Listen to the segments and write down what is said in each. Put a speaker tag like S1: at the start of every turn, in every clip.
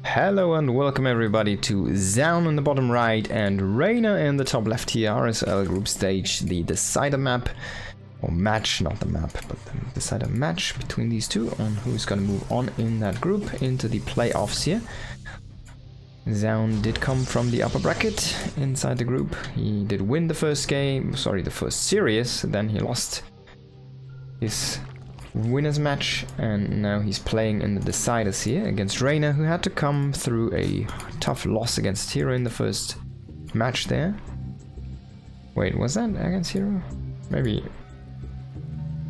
S1: Hello and welcome everybody to Zoun in the bottom right and Reynor in the top left here, RSL group stage, the decider map, or match, not the map, but the decider match between these two on who's gonna move on in that group into the playoffs here. Zoun did come from the upper bracket inside the group. He did win the first game, sorry, the first series, then he lost his winners match, and now he's playing in the deciders here against Reynor, who had to come through a tough loss against Hero in the first match there. Wait, was that against Hero? Maybe.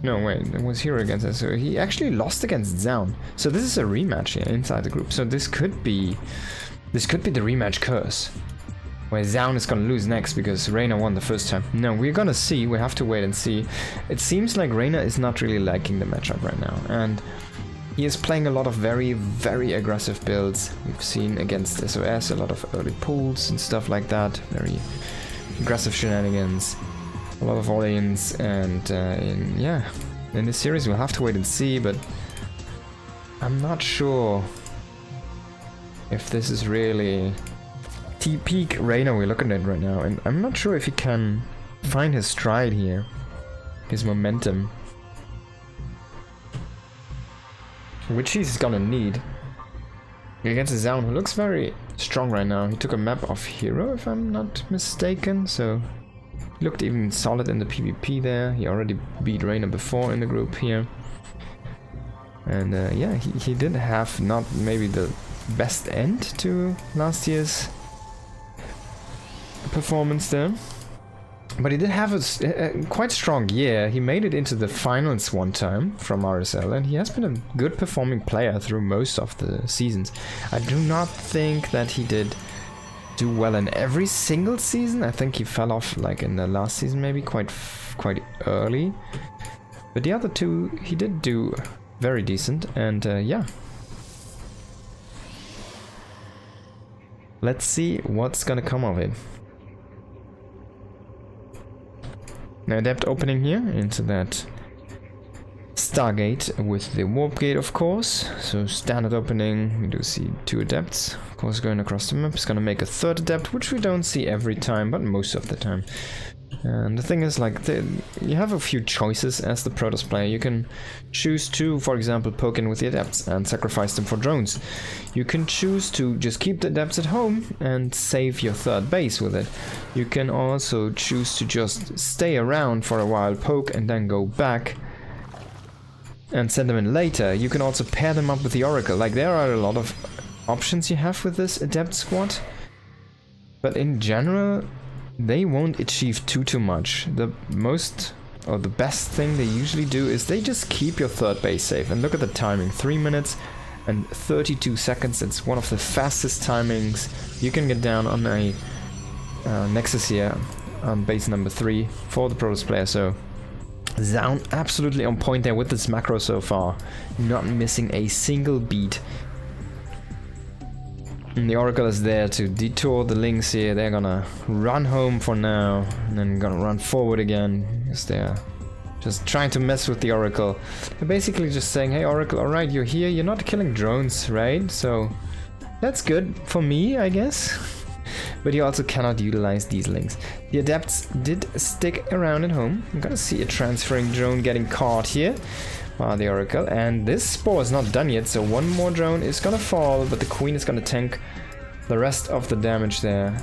S1: No, wait, it was Hero against us. So he actually lost against Zoun. So this is a rematch here inside the group. So this could be the rematch curse, where Zoun is gonna lose next because Reynor won the first time. No, we're gonna see. We have to wait and see. It seems like Reynor is not really liking the matchup right now, and he is playing a lot of very, very aggressive builds. We've seen against SOS a lot of early pulls and stuff like that. Very aggressive shenanigans, a lot of all-ins, and in this series we'll have to wait and see. But I'm not sure if this is really peak Reynor we're looking at right now, and I'm not sure if he can find his stride here, his momentum, which he's gonna need against Zoun, who looks very strong right now. He took a map off Hero, if I'm not mistaken, so he looked even solid in the PvP there. He already beat Reynor before in the group here, and yeah, he did have not maybe the best end to last year's performance there, but he did have a quite strong year. He made it into the finals one time from RSL, and he has been a good performing player through most of the seasons. I do not think that he did do well in every single season. I think he fell off like in the last season, maybe quite early, but the other two he did do very decent, and yeah. Let's see what's gonna come of it. Now adept opening here into that Stargate with the warp gate, of course. So standard opening, we do see two adepts, of course, going across the map. It's gonna make a third adept, which we don't see every time, but most of the time. And the thing is, like, you have a few choices as the Protoss player. You can choose to, for example, poke in with the adepts and sacrifice them for drones. You can choose to just keep the adepts at home and save your third base with it. You can also choose to just stay around for a while, poke, and then go back and send them in later. You can also pair them up with the Oracle. Like, there are a lot of options you have with this adept squad, but in general they won't achieve too much. The most, or the best thing they usually do is they just keep your third base safe. And look at the timing, 3 minutes and 32 seconds. It's one of the fastest timings you can get down on a Nexus here on base number 3 for the Protoss player. So Zoun absolutely on point there with this macro so far, not missing a single beat. And the Oracle is there to detour the links here. They're gonna run home for now, and then gonna run forward again, because they're just trying to mess with the Oracle. They're basically just saying, hey Oracle, alright, you're here, you're not killing drones, right? So that's good for me, I guess. But you also cannot utilize these links. The adepts did stick around at home. I'm gonna see a transferring drone getting caught here. The Oracle, and this spore is not done yet, so one more drone is gonna fall, but the Queen is gonna tank the rest of the damage there.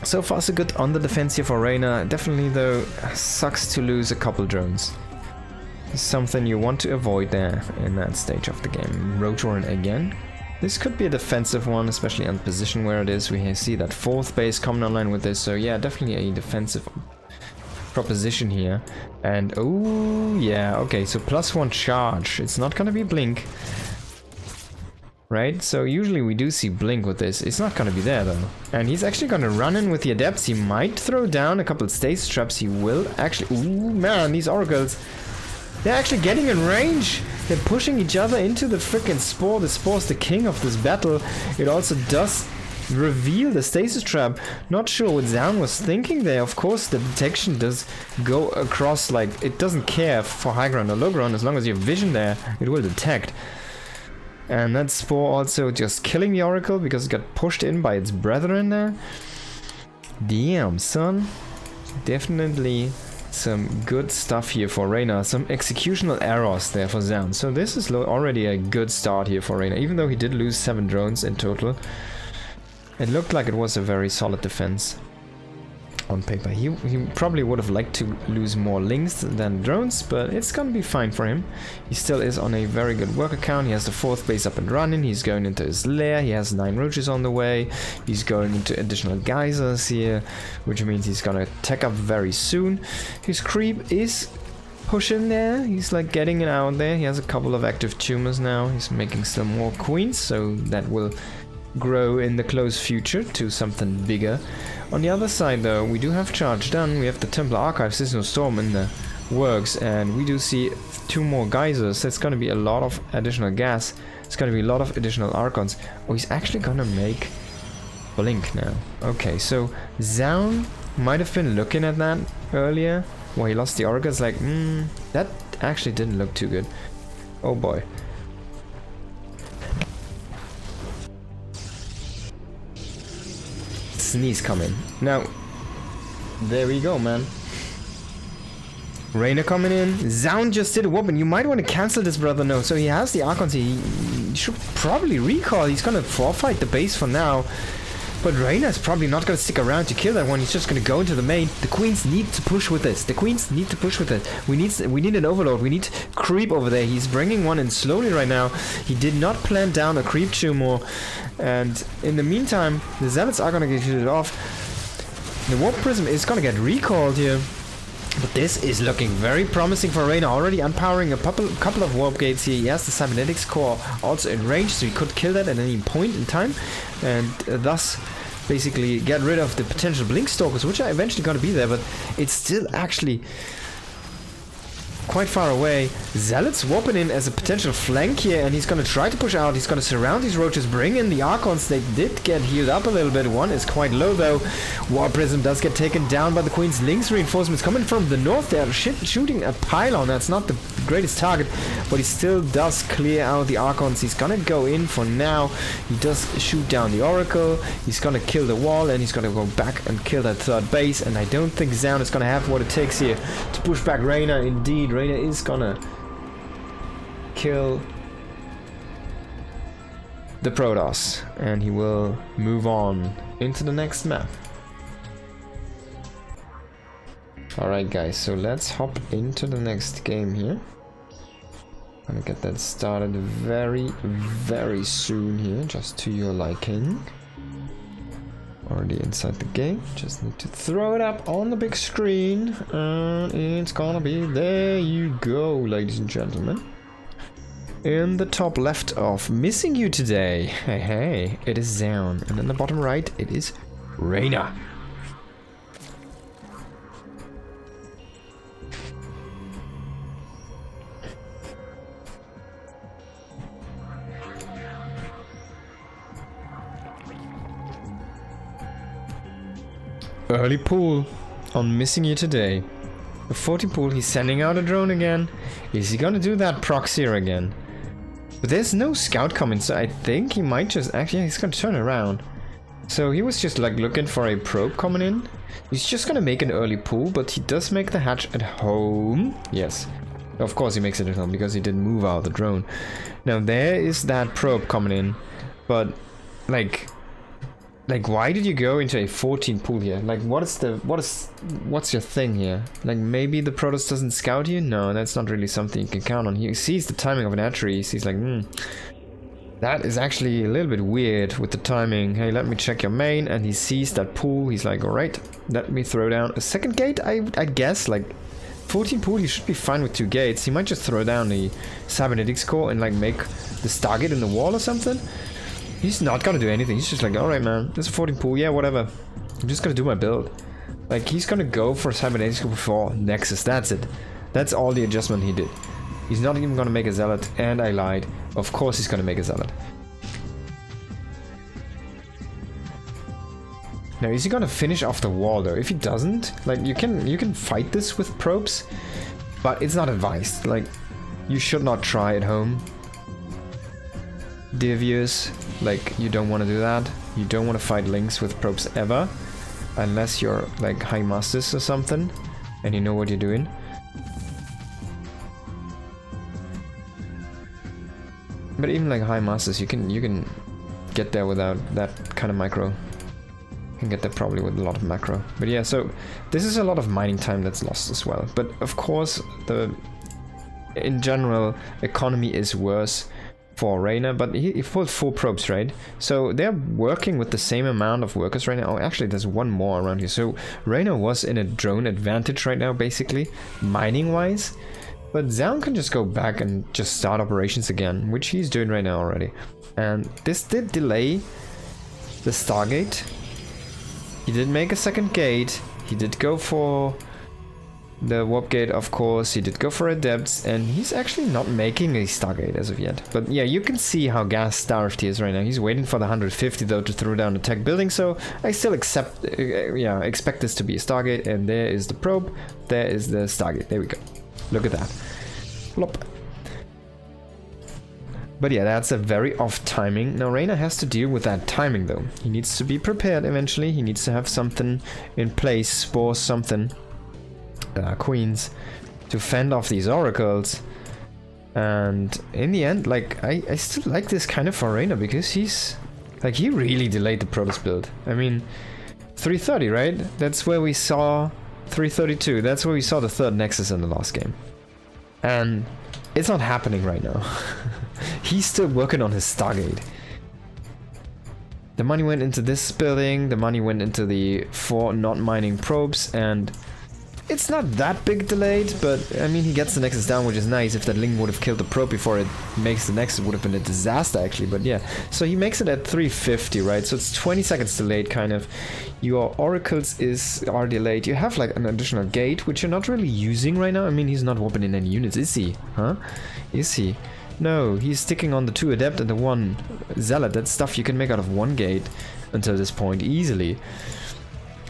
S1: So far so good on the defense here for Reynor. Definitely though, sucks to lose a couple drones. Something you want to avoid there in that stage of the game. Rotorin again. This could be a defensive one, especially on the position where it is. We see that fourth base coming online with this, so yeah, definitely a defensive proposition here. And oh yeah, okay, so +1 charge. It's not gonna be blink, right? So usually we do see blink with this. It's not gonna be there though. And he's actually gonna run in with the adepts. He might throw down a couple of stasis traps. He will actually. Ooh man, these oracles, they're actually getting in range. They're pushing each other into the freaking spore. The spore's the king of this battle. It also does reveal the stasis trap. Not sure what Zoun was thinking there. Of course, the detection does go across, like, it doesn't care for high ground or low ground. As long as you have vision there, it will detect. And that Spore also just killing the Oracle because it got pushed in by its brethren there. Damn, son. Definitely some good stuff here for Reynor. Some executional errors there for Zoun. So this is already a good start here for Reynor. Even though he did lose 7 drones in total, it looked like it was a very solid defense on paper. He probably would have liked to lose more links than drones, but it's gonna be fine for him. He still is on a very good work account. He has the 4th base up and running. He's going into his lair. He has 9 roaches on the way. He's going into additional geysers here, which means he's gonna tech up very soon. His creep is pushing there. He's like getting it out there. He has a couple of active tumors now. He's making still more queens, so that will grow in the close future to something bigger. On the other side though, we do have charge done. We have the Templar Archive Seasonal Storm in the works, and we do see 2 more geysers. That's gonna be a lot of additional gas. It's gonna be a lot of additional Archons. Oh, he's actually gonna make Blink now. Okay, so Zoun might have been looking at that earlier. Well, he lost the Oracle. It's like, that actually didn't look too good. Oh boy. Sneeze coming. Now, there we go, man. Reynor coming in. Zoun just did a whoop, and you might want to cancel this, brother. No, so he has the Archons. He should probably recall. He's gonna forfeit the base for now. But Reynor's probably not gonna stick around to kill that one. He's just gonna go into the main. The queens need to push with this. The queens need to push with it. We need an overload. We need creep over there. He's bringing one in slowly right now. He did not plant down a creep tumor. And in the meantime, the zealots are gonna get shooted off. The warp prism is gonna get recalled here. But this is looking very promising for Reynor. Already unpowering a couple of warp gates here. He has the cybernetics core also in range, so he could kill that at any point in time, and thus basically get rid of the potential blink stalkers, which are eventually going to be there. But it's still actually quite far away. Zealots warping in as a potential flank here, and he's going to try to push out. He's going to surround these roaches, bring in the Archons. They did get healed up a little bit. One is quite low though. Warp Prism does get taken down by the Queen's Lynx reinforcements coming from the north. They're shooting a pylon. That's not the greatest target, but he still does clear out the Archons. He's gonna go in for now. He does shoot down the Oracle. He's gonna kill the wall, and he's gonna go back and kill that 3rd base. And I don't think Zoun is gonna have what it takes here to push back Reynor. Indeed, Reynor is gonna kill the Protoss, and he will move on into the next map. Alright guys, so let's hop into the next game here. Gonna get that started very soon here, just to your liking. Already inside the game, just need to throw it up on the big screen, and it's gonna be, there you go, ladies and gentlemen. In the top left of Missing You Today, hey, it is Zoun, and in the bottom right, it is Reynor. Early pull on Missing You Today. The 40 pull, he's sending out a drone again. Is he gonna do that proxier again? But there's no scout coming, so I think he might just actually, he's gonna turn around. So he was just like looking for a probe coming in. He's just gonna make an early pull, but he does make the hatch at home. Yes, of course he makes it at home because he didn't move out the drone. Now there is that probe coming in, but like why did you go into a 14 pool here? Like what's your thing here? Like maybe the Protoss doesn't scout you? No, that's not really something you can count on. He sees the timing of an hatchery. He sees like, that is actually a little bit weird with the timing. Hey, let me check your main, and he sees that pool. He's like, alright, let me throw down a second gate. I guess like 14 pool, you should be fine with 2 gates. He might just throw down the cybernetics core and like make the Stargate in the wall or something. He's not gonna do anything. He's just like, alright man, there's a 14 pool, yeah, whatever. I'm just gonna do my build. Like, he's gonna go for cybernetics before Nexus, that's it. That's all the adjustment he did. He's not even gonna make a zealot, and I lied. Of course he's gonna make a zealot. Now, is he gonna finish off the wall though? If he doesn't, like you can fight this with probes, but it's not advised. Like, you should not try at home, dear viewers. Like, you don't want to do that. You don't want to fight links with probes ever, unless you're like high masters or something, and you know what you're doing. But even like high masters, you can get there without that kind of micro. You can get there probably with a lot of macro. But yeah, so this is a lot of mining time that's lost as well. But of course, in general, economy is worse for Reynor, but he pulled 4 probes, right? So they're working with the same amount of workers right now. Oh, actually, there's one more around here. So Reynor was in a drone advantage right now, basically, mining-wise. But Zoun can just go back and just start operations again, which he's doing right now already. And this did delay the Stargate. He did make a second gate. He did go for the warp gate, of course. He did go for adepts, and he's actually not making a Stargate as of yet. But yeah, you can see how gas-starved he is right now. He's waiting for the 150 though to throw down the tech building, so I still expect this to be a Stargate. And there is the probe. There is the Stargate. There we go. Look at that. Flop. But yeah, that's a very off timing. Now Reynor has to deal with that timing though. He needs to be prepared eventually. He needs to have something in place, spores, something. Queens to fend off these oracles. And in the end, like, I still like this kind of for Reynor, because he's like, he really delayed the Protoss build. I mean, 330, right? That's where we saw 332. That's where we saw the 3rd Nexus in the last game. And it's not happening right now. He's still working on his Stargate. The money went into this building, the money went into the 4 not mining probes, and it's not that big delayed, but I mean, he gets the Nexus down, which is nice. If that Ling would have killed the probe before it makes the Nexus, it would have been a disaster actually, but yeah. So he makes it at 350, right? So it's 20 seconds delayed, kind of. Your oracles are delayed. You have like an additional gate, which you're not really using right now. I mean, he's not warping in any units, is he? Huh? Is he? No, he's sticking on the 2 adept and the 1 zealot. That's stuff you can make out of 1 gate until this point easily.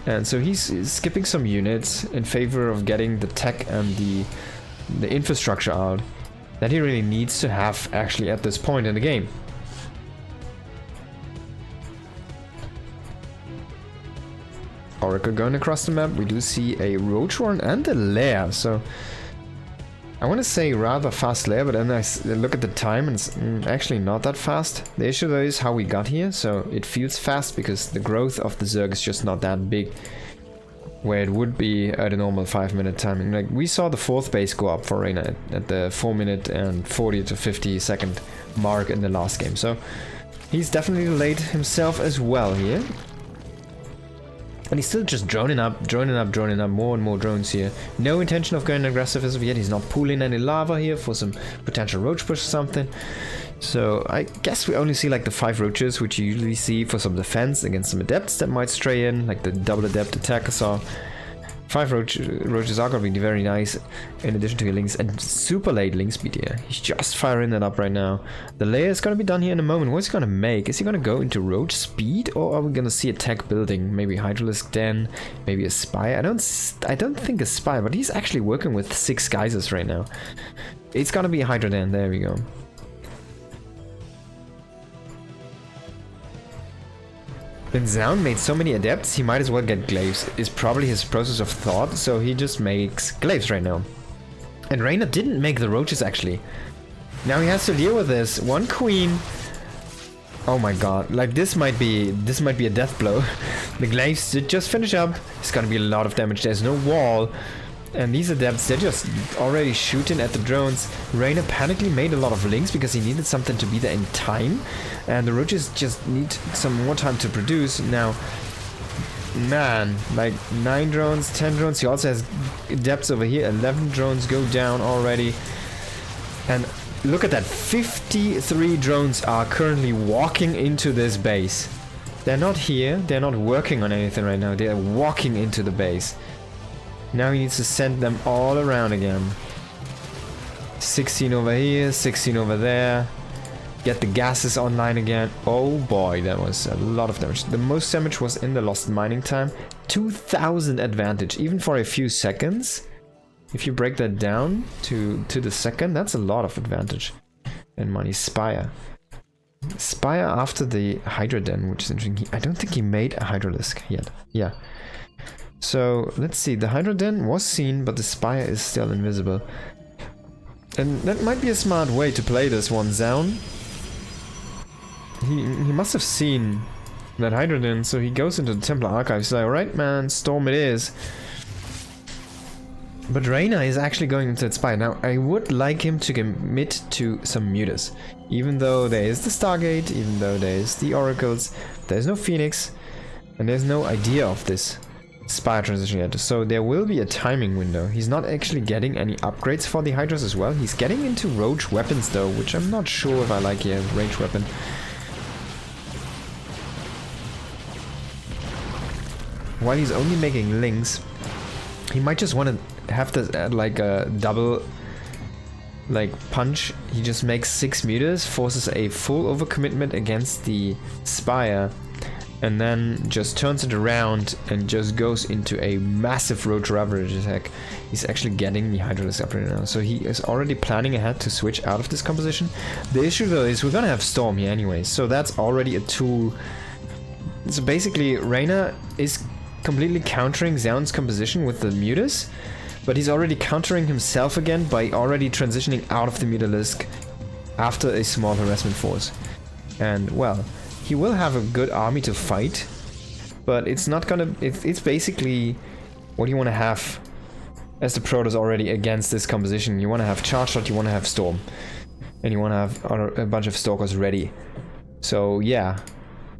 S1: And so he's skipping some units in favor of getting the tech and the infrastructure out that he really needs to have actually at this point in the game. Oracle going across the map. We do see a roach warren and a lair, so I want to say rather fast lair, but then I look at the time and it's actually not that fast. The issue though is how we got here, so it feels fast because the growth of the Zerg is just not that big, where it would be at a normal 5-minute timing. Like, we saw the 4th base go up for Reynor at the 4-minute and 40 to 50 second mark in the last game, so he's definitely delayed himself as well here. And he's still just droning up, more and more drones here. No intention of going aggressive as of yet. He's not pooling any lava here for some potential roach push or something. So I guess we only see like the 5 roaches, which you usually see for some defense against some adepts that might stray in, like the double adept attacker saw. 5 roaches are going to be very nice, in addition to your links, and super late link speed here. He's just firing that up right now. The layer is going to be done here in a moment. What's he going to make? Is he going to go into roach speed, or are we going to see a tech building? Maybe Hydralisk Den, maybe a spy? I don't think a spy, but he's actually working with 6 geysers right now. It's going to be a Hydra Den, there we go. When Zoun made so many adepts, he might as well get glaives, is probably his process of thought, so he just makes glaives right now. And Reynor didn't make the roaches actually. Now he has to deal with this. 1 queen. Oh my god, like this might be a death blow. The glaives did just finish up. It's gonna be a lot of damage. There's no wall. And these adepts, they're just already shooting at the drones. Reynor panically made a lot of links because he needed something to be there in time. And the roaches just need some more time to produce. Now, man, like 9 drones, 10 drones. He also has adepts over here. 11 drones go down already. And look at that. 53 drones are currently walking into this base. They're not here. They're not working on anything right now. They're walking into the base. Now he needs to send them all around again. 16 over here, 16 over there. Get the gases online again. Oh boy, that was a lot of damage. The most damage was in the lost mining time. 2000 advantage, even for a few seconds. If you break that down to the second, that's a lot of advantage. And money. Spire. Spire after the Hydra Den, which is interesting. I don't think he made a Hydralisk yet. Yeah. So, let's see. The Hydra Den was seen, but the Spire is still invisible. And that might be a smart way to play this one, Zoun. He must have seen that Hydra Den, so he goes into the Templar Archives. He's like, alright man, storm it is. But Reynor is actually going into that Spire. Now, I would like him to commit to some MUTAS. Even though there is the Stargate, even though there is the Oracles, there's no Phoenix, and there's no idea of this Spire transition yet. So there will be a timing window. He's not actually getting any upgrades for the Hydras as well. He's getting into roach weapons though, which I'm not sure if I like here, range weapon. While he's only making links, he might just want to have this like a double like punch. He just makes 6 meters, forces a full overcommitment against the Spire, and then just turns it around and just goes into a massive roach ravage attack. He's actually getting the Hydralisk up right now, so he is already planning ahead to switch out of this composition. The issue though is we're gonna have Storm here anyway, so that's already a tool. So basically Reynor is completely countering Zoun's composition with the MUTAS, but he's already countering himself again by already transitioning out of the Mutalisk after a small harassment force. And well, he will have a good army to fight, but it's not gonna... It's basically what you want to have as the Protoss already against this composition. You want to have Charge Shot, you want to have Storm, and you want to have a bunch of Stalkers ready. So yeah,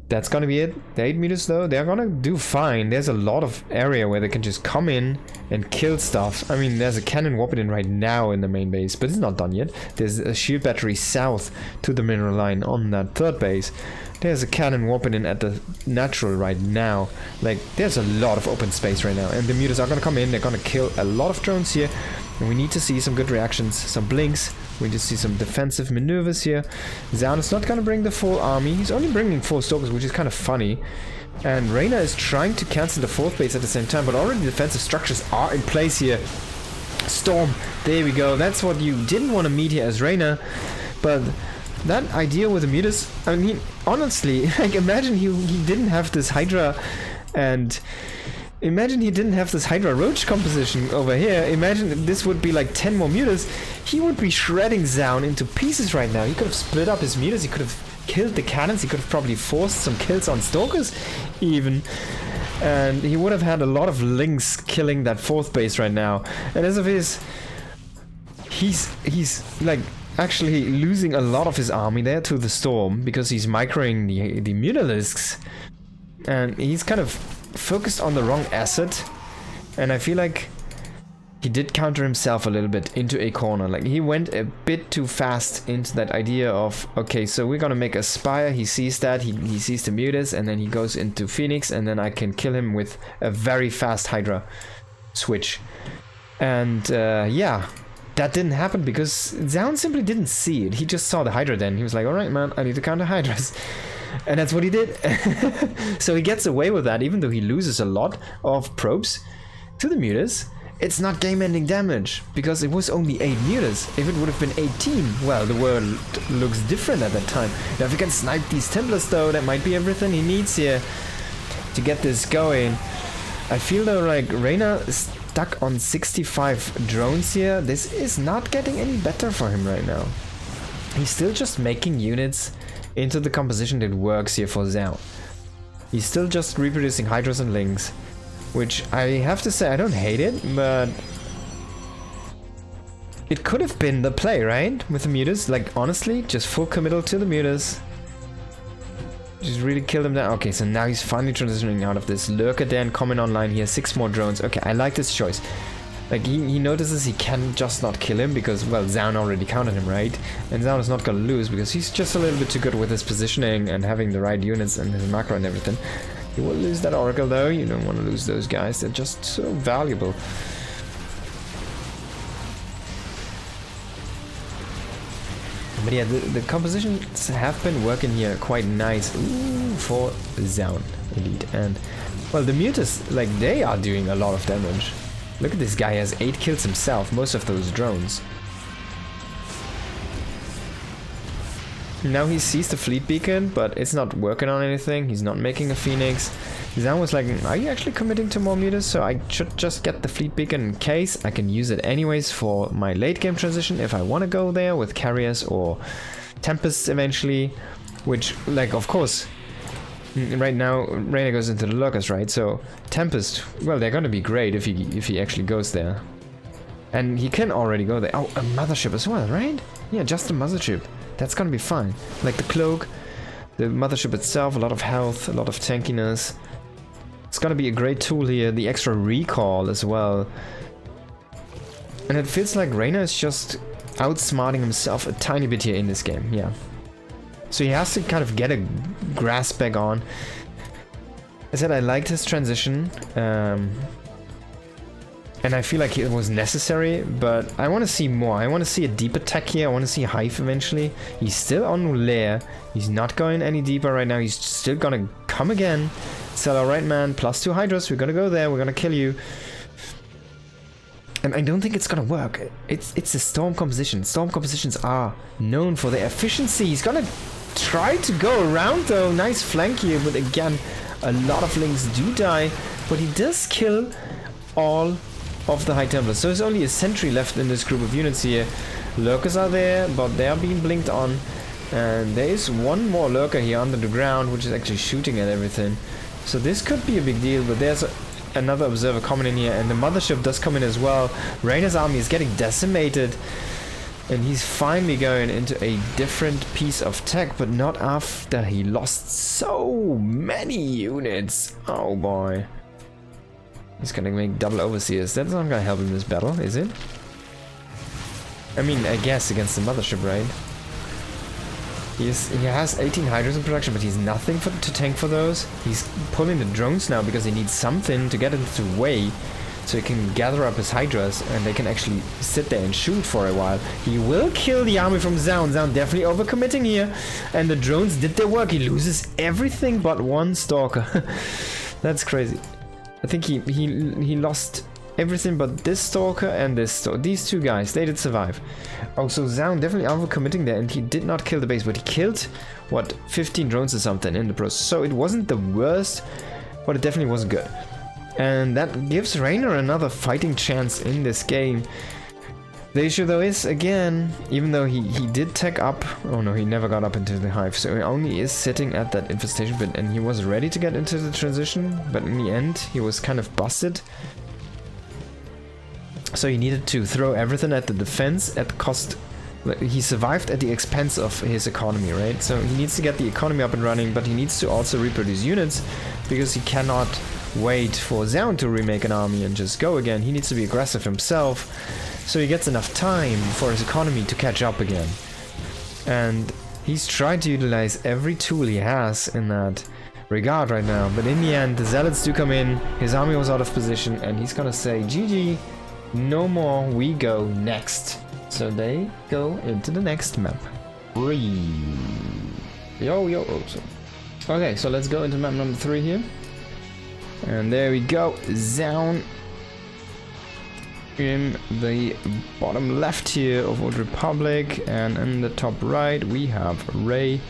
S1: that's gonna be it. The 8 meters though, they're gonna do fine. There's a lot of area where they can just come in and kill stuff. I mean, there's a cannon warping in right now in the main base, but it's not done yet. There's a shield battery south to the mineral line on that 3rd base. There's a cannon warping in at the natural right now. Like, there's a lot of open space right now, and the mutas are gonna come in. They're gonna kill a lot of drones here, and we need to see some good reactions, some blinks. We just see some defensive maneuvers here. Zoun is not gonna bring the full army. He's only bringing 4 Stalkers, which is kind of funny. And Reynor is trying to cancel the 4th base at the same time, but already defensive structures are in place here. Storm, there we go. That's what you didn't want to meet here as Reynor. But that idea with the mutas, I mean, honestly, like, imagine he didn't have this Hydra, and imagine he didn't have this Hydra Roach composition over here. Imagine this would be like 10 more mutas. He would be shredding Zoun into pieces right now. He could have split up his mutas, he could have killed the cannons, he could have probably forced some kills on Stalkers even. And he would have had a lot of links killing that 4th base right now. And as of his, he's like actually losing a lot of his army there to the Storm because he's microing the Mutalisks. And he's kind of focused on the wrong asset, and I feel like he did counter himself a little bit into a corner. Like, he went a bit too fast into that idea of, okay, so we're gonna make a Spire. He sees that, he sees the Mutas, and then he goes into Phoenix, and then I can kill him with a very fast Hydra switch. And yeah, that didn't happen because Zoun simply didn't see it. He just saw the Hydra then. He was like, alright man, I need to counter Hydras. And that's what he did. So he gets away with that, even though he loses a lot of probes to the mutas. It's not game-ending damage, because it was only 8 mutas. If it would have been 18, well, the world looks different at that time. Now, if he can snipe these Templars, though, that might be everything he needs here to get this going. I feel, though, like Reynor is stuck on 65 drones here. This is not getting any better for him right now. He's still just making units into the composition that works here for Zoun. He's still just reproducing Hydras and Links, which I have to say, I don't hate it, but it could have been the play, right? With the mutas, like, honestly, just full committal to the mutas. Just really kill him down. Okay, so now he's finally transitioning out of this. Lurker Den coming online here, 6 more drones. Okay, I like this choice. Like, he notices he can just not kill him because, well, Zoun already countered him, right? And Zoun is not gonna lose because he's just a little bit too good with his positioning and having the right units and his macro and everything. You will lose that Oracle though, you don't want to lose those guys, they're just so valuable. But yeah, the compositions have been working here quite nice. Ooh, for Zoun, indeed. And, well, the MUTAS, like, they are doing a lot of damage. Look at this guy, he has 8 kills himself, most of those drones. Now he sees the fleet beacon, but it's not working on anything. He's not making a phoenix. Zoun was like, are you actually committing to more MUTAS? So I should just get the fleet beacon in case. I can use it anyways for my late game transition if I want to go there with carriers or tempests eventually. Which, like, of course, right now Reynor goes into the lurkers, right? So tempest, well, they're gonna be great if he actually goes there. And he can already go there. Oh, a mothership as well, right? Yeah, just a mothership. That's gonna be fine. Like the cloak, the mothership itself, a lot of health, a lot of tankiness. It's gonna be a great tool here. The extra recall as well. And it feels like Reynor is just outsmarting himself a tiny bit here in this game, yeah. So he has to kind of get a grasp back on. I said I liked his transition. And I feel like it was necessary, but I want to see more. I want to see a deep attack here. I want to see Hive eventually. He's still on Lair. He's not going any deeper right now. He's still gonna come again. So, alright, man. +2 Hydras. We're gonna go there. We're gonna kill you. And I don't think it's gonna work. It's a Storm composition. Storm compositions are known for their efficiency. He's gonna try to go around though. Nice flank here, but again, a lot of links do die. But he does kill all of the High Templars. So there's only a sentry left in this group of units here. Lurkers are there, but they are being blinked on. And there is one more lurker here under the ground, which is actually shooting at everything. So this could be a big deal, but there's another observer coming in here, and the mothership does come in as well. Reynor's army is getting decimated, and he's finally going into a different piece of tech, but not after he lost so many units. Oh boy. He's gonna make double overseers. That's not gonna help in this battle, is it? I mean, I guess against the mothership, right? He has 18 Hydras in production, but he's nothing to tank for those. He's pulling the drones now because he needs something to get into the way so he can gather up his Hydras and they can actually sit there and shoot for a while. He will kill the army from Zoun. Zoun definitely overcommitting here. And the drones did their work. He loses everything but one Stalker. That's crazy. I think he lost everything but this Stalker and this Stalker. These two guys, they did survive. Oh, so Zoun definitely overcommitting there, and he did not kill the base, but he killed, what, 15 drones or something in the process. So it wasn't the worst, but it definitely wasn't good. And that gives Reynor another fighting chance in this game. The issue though is, again, even though he did tech up, oh no, he never got up into the Hive, so he only is sitting at that infestation pit, and he was ready to get into the transition, but in the end he was kind of busted. So he needed to throw everything at the defense at cost. He survived at the expense of his economy, right? So he needs to get the economy up and running, but he needs to also reproduce units, because he cannot wait for Zoun to remake an army and just go again. He needs to be aggressive himself, so he gets enough time for his economy to catch up again. And he's trying to utilize every tool he has in that regard right now, but in the end the Zealots do come in, his army was out of position, and he's gonna say GG, no more, we go next. So they go into the next map. Yo, okay, so let's go into map number 3 here. And there we go, Zoun in the bottom left here of Old Republic, and in the top right we have Reynor.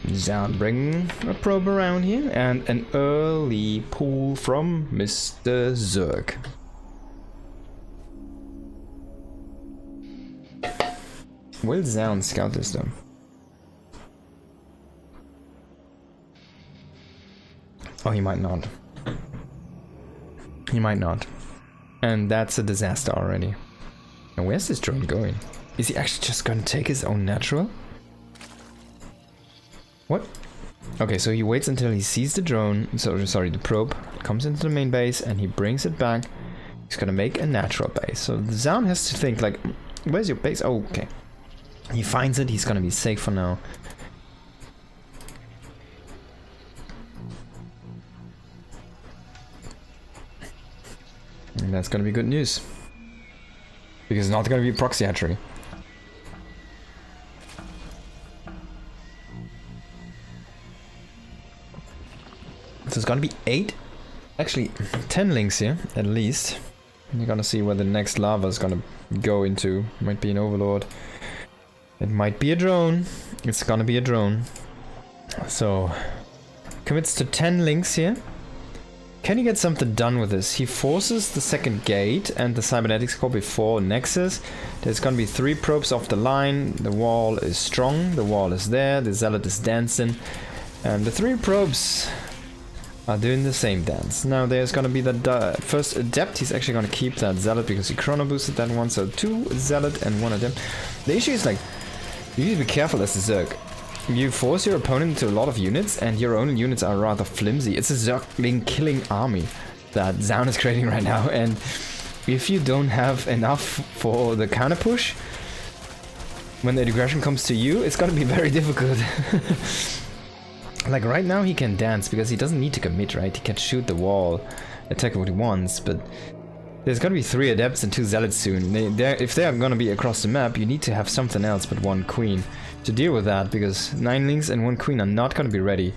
S1: Zoun bringing a probe around here, and an early pull from Mr. Zerg. Will Zoun scout this though? Oh, he might not. He might not. And that's a disaster already. And where's this drone going? Is he actually just gonna take his own natural? What? Okay, so he waits until he sees the drone, sorry, the probe, comes into the main base, and he brings it back. He's gonna make a natural base. So Zoun has to think like, where's your base? Oh, okay. He finds it, he's gonna be safe for now. And that's gonna be good news. Because it's not gonna be a proxy hatchery. So it's gonna be 8, actually 10 links here, at least. And you're gonna see where the next lava is gonna go into. Might be an overlord. It might be a drone. It's gonna be a drone. So, commits to 10 links here. Can he get something done with this? He forces the second gate and the cybernetics core before Nexus. There's gonna be 3 probes off the line. The wall is strong. The wall is there. The zealot is dancing. And the 3 probes are doing the same dance. Now there's gonna be the first adept. He's actually gonna keep that zealot because he chrono boosted that one. So 2 zealot and 1 adept. The issue is like, you need to be careful as a Zerg. You force your opponent into a lot of units, and your own units are rather flimsy. It's a Zergling killing army that Zoun is creating right now, and if you don't have enough for the counter push, when the aggression comes to you, it's gonna be very difficult. Like right now he can dance because he doesn't need to commit, right? He can shoot the wall, attack what he wants, but there's gonna be 3 adepts and 2 zealots soon. If they are gonna be across the map, you need to have something else but 1 queen to deal with that, because 9 links and 1 queen are not gonna be ready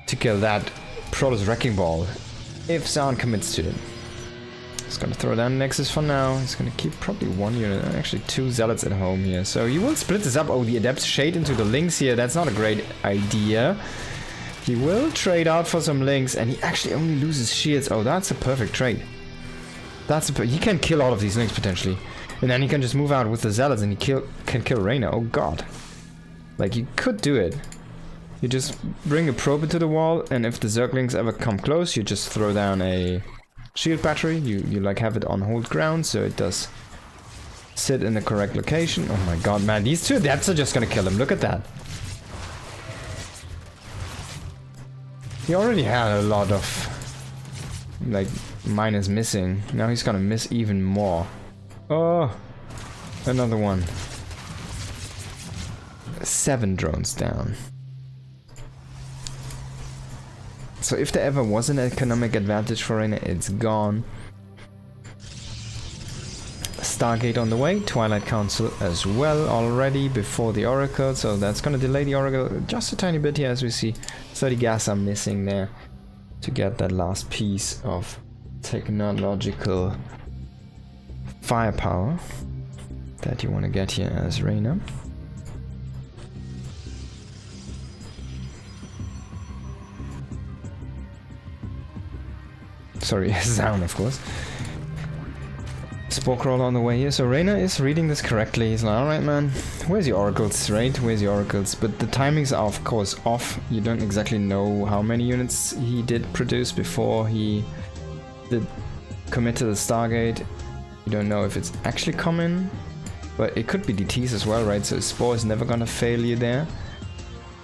S1: to kill that Protoss Wrecking Ball if Zoun commits to them. He's gonna throw down Nexus for now. He's gonna keep probably 1 unit, actually 2 zealots at home here. So you will split this up. Oh, the adepts shade into the links here. That's not a great idea. He will trade out for some links, and he actually only loses shields. Oh, that's a perfect trade. He can kill all of these links potentially. And then he can just move out with the zealots and he can kill Reynor. Oh god. Like, you could do it. You just bring a probe into the wall, and if the Zerglings ever come close, you just throw down a shield battery. You like have it on hold ground, so it does sit in the correct location. Oh my god, man. These 2 adepts are just gonna kill him. Look at that. He already had a lot of, like, minus missing. Now he's gonna miss even more. Oh, another one. 7 drones down. So if there ever was an economic advantage for Reynor, it's gone. Stargate on the way, Twilight Council as well already before the Oracle, so that's gonna delay the Oracle just a tiny bit here, as we see 30 gas are missing there to get that last piece of technological firepower that you want to get here as Reynor. Sorry, Zoun, of course. Spore Crawler on the way here. So Reynor is reading this correctly. He's like, alright man, where's your oracles, right? Where's your oracles? But the timings are of course off. You don't exactly know how many units he did produce before he did commit to the Stargate. You don't know if it's actually coming, but it could be DTs as well, right? So Spore is never gonna fail you there.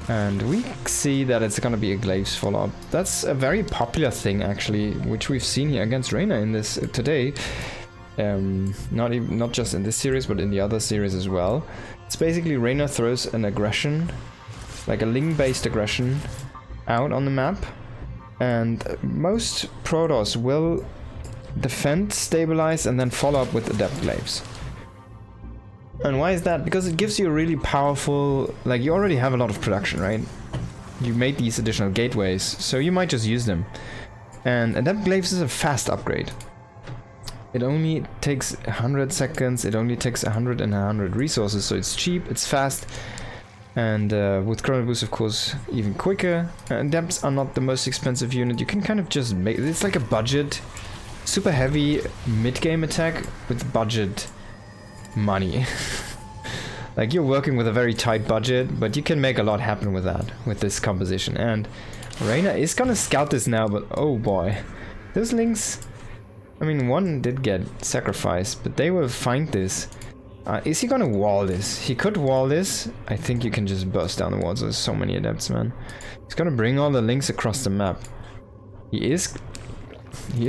S1: And we see that it's gonna be a Glaives follow-up. That's a very popular thing actually, which we've seen here against Reynor in this today. Not just in this series, but in the other series as well. It's basically Reynor throws an aggression, like a Ling-based aggression, out on the map, and most Protoss will defend, stabilize, and then follow up with Adept Glaives. And why is that? Because it gives you a really powerful, like, you already have a lot of production, right? You made these additional gateways, so you might just use them. And Adept Glaives is a fast upgrade. It only takes 100 seconds, it only takes 100 and 100 resources, so it's cheap, it's fast, and with Chrono Boost, of course, even quicker. Adepts are not the most expensive unit. You can kind of just make, it's like a budget, super heavy mid-game attack with budget money. Like, you're working with a very tight budget, but you can make a lot happen with that, with this composition. And Reynor is gonna scout this now, but oh boy. Those links, I mean, one did get sacrificed, but they will find this. Is he gonna wall this? He could wall this. I think you can just burst down the walls. There's so many adepts, man. He's gonna bring all the links across the map. He is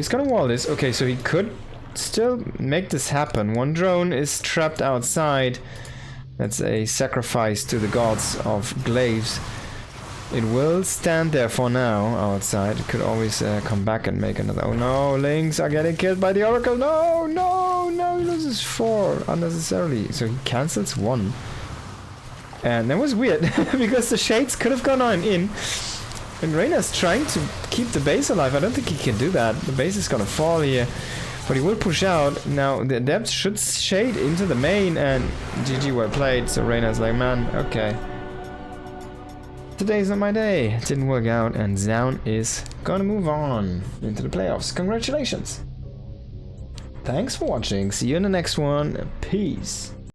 S1: gonna wall this. Okay, so he could still make this happen. One drone is trapped outside. That's a sacrifice to the gods of Glaives. It will stand there for now outside. It could always come back and make another. Oh no, links are getting killed by the Oracle. No, no, no, he loses 4 unnecessarily. So he cancels 1. And that was weird, because the shades could have gone on in. And Reynor's trying to keep the base alive. I don't think he can do that. The base is gonna fall here. But he will push out. Now the adepts should shade into the main, and GG, well played. So Reynor's like, man, okay. Today's not my day. It didn't work out, and Zoun is gonna move on into the playoffs. Congratulations. Thanks for watching. See you in the next one. Peace.